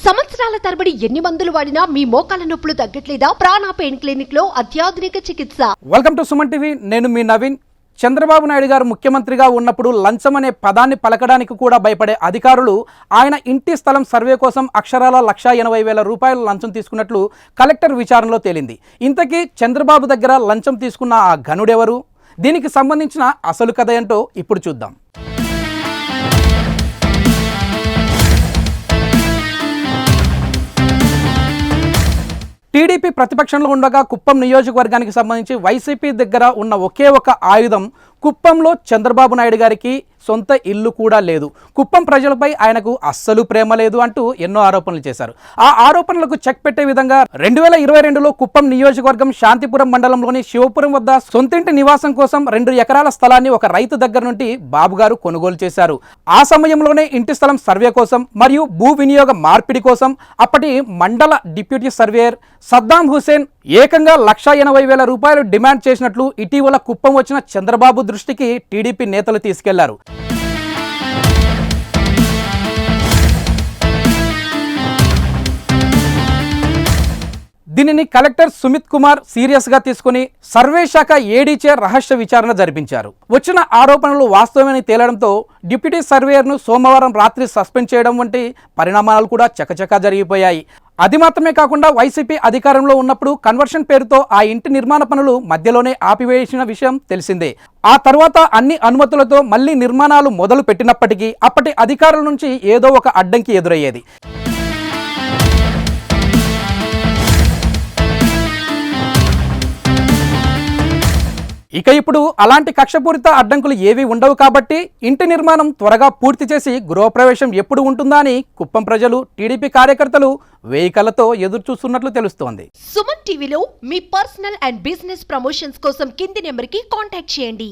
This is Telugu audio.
సంవత్సరాల తరబడి ఎన్ని మందులు వాడినా మీ మోకాల నొప్పులు తగ్గట్లేదా? ప్రాణ పెయిన్ క్లినిక్ లో అత్యాధునిక చికిత్స. Welcome to Suman TV. నేను మీ నవీన్. చంద్రబాబు నాయుడు గారు ముఖ్యమంత్రిగా ఉన్నప్పుడు లంచం అనే పదాన్ని పలకడానికి కూడా భయపడే అధికారులు ఆయన ఇంటి స్థలం సర్వే కోసం అక్షరాల 1,80,000 రూపాయలు లంచం తీసుకున్నట్లు కలెక్టర్ విచారణలో తేలింది. ఇంతకీ చంద్రబాబు దగ్గర లంచం తీసుకున్న ఆ ఘనుడెవరు? దీనికి సంబంధించిన అసలు కథ ఏంటో ఇప్పుడు చూద్దాం. టీడీపీ ప్రతిపక్షంలో ఉండగా కుప్పం నియోజకవర్గానికి సంబంధించి వైసీపీ దగ్గర ఉన్న ఒకే ఒక ఆయుధం కుప్పంలో చంద్రబాబు నాయుడు గారికి సొంత ఇల్లు కూడా లేదు, కుప్పం ప్రజలపై ఆయనకు అస్సలు ప్రేమ లేదు అంటూ ఎన్నో ఆరోపణలు చేశారు. ఆ ఆరోపణలకు చెక్ పెట్టే విధంగా 2022లో కుప్పం నియోజకవర్గం శాంతిపురం మండలంలోని శివపురం వద్ద సొంతింటి నివాసం కోసం 2 ఎకరాల స్థలాన్ని ఒక రైతు దగ్గర నుండి బాబు గారు కొనుగోలు చేశారు. ఆ సమయంలోనే ఇంటి స్థలం సర్వే కోసం మరియు భూ వినియోగ మార్పిడి కోసం అప్పటి మండల డిప్యూటీ సర్వేయర్ సద్దాం హుసేన్ ఏకంగా 1,80,000 రూపాయలు డిమాండ్ చేసినట్లు ఇటీవల కుప్పం వచ్చిన చంద్రబాబు దృష్టికి టీడీపీ నేతలు తీసుకెళ్లారు. దీనిని కలెక్టర్ సుమిత్ కుమార్ సీరియస్ గా తీసుకుని సర్వే శాఖ ఏడీచే రహస్య విచారణ జరిపించారు. వచ్చిన ఆరోపణలు వాస్తవమని తేలడంతో డిప్యూటీ సర్వేయర్ను సోమవారం రాత్రి సస్పెండ్ చేయడం వంటి పరిణామాలు కూడా చకచకా జరిగిపోయాయి. అది మాత్రమే కాకుండా వైసీపీ అధికారంలో ఉన్నప్పుడు కన్వర్షన్ పేరుతో ఆ ఇంటి నిర్మాణ పనులు మధ్యలోనే ఆపివేసిన విషయం తెలిసిందే. ఆ తర్వాత అన్ని అనుమతులతో మళ్లీ నిర్మాణాలు మొదలు పెట్టినప్పటికీ అప్పటి అధికారుల నుంచి ఏదో ఒక అడ్డంకి ఎదురయ్యేది. ఇక ఇప్పుడు అలాంటి కక్షపూరిత అడ్డంకులు ఏవి ఉండవు కాబట్టి ఇంటి నిర్మాణం త్వరగా పూర్తి చేసి గృహప్రవేశం ఎప్పుడు ఉంటుందా అని కుప్పం ప్రజలు, టీడీపీ కార్యకర్తలు వేయికలతో ఎదురు చూస్తున్నట్లు తెలుస్తోంది. సుమన్ టీవీలో మీ పర్సనల్ అండ్ బిజినెస్ ప్రమోషన్స్ కోసం కింది నెంబర్కి కాంటాక్ట్ చేయండి.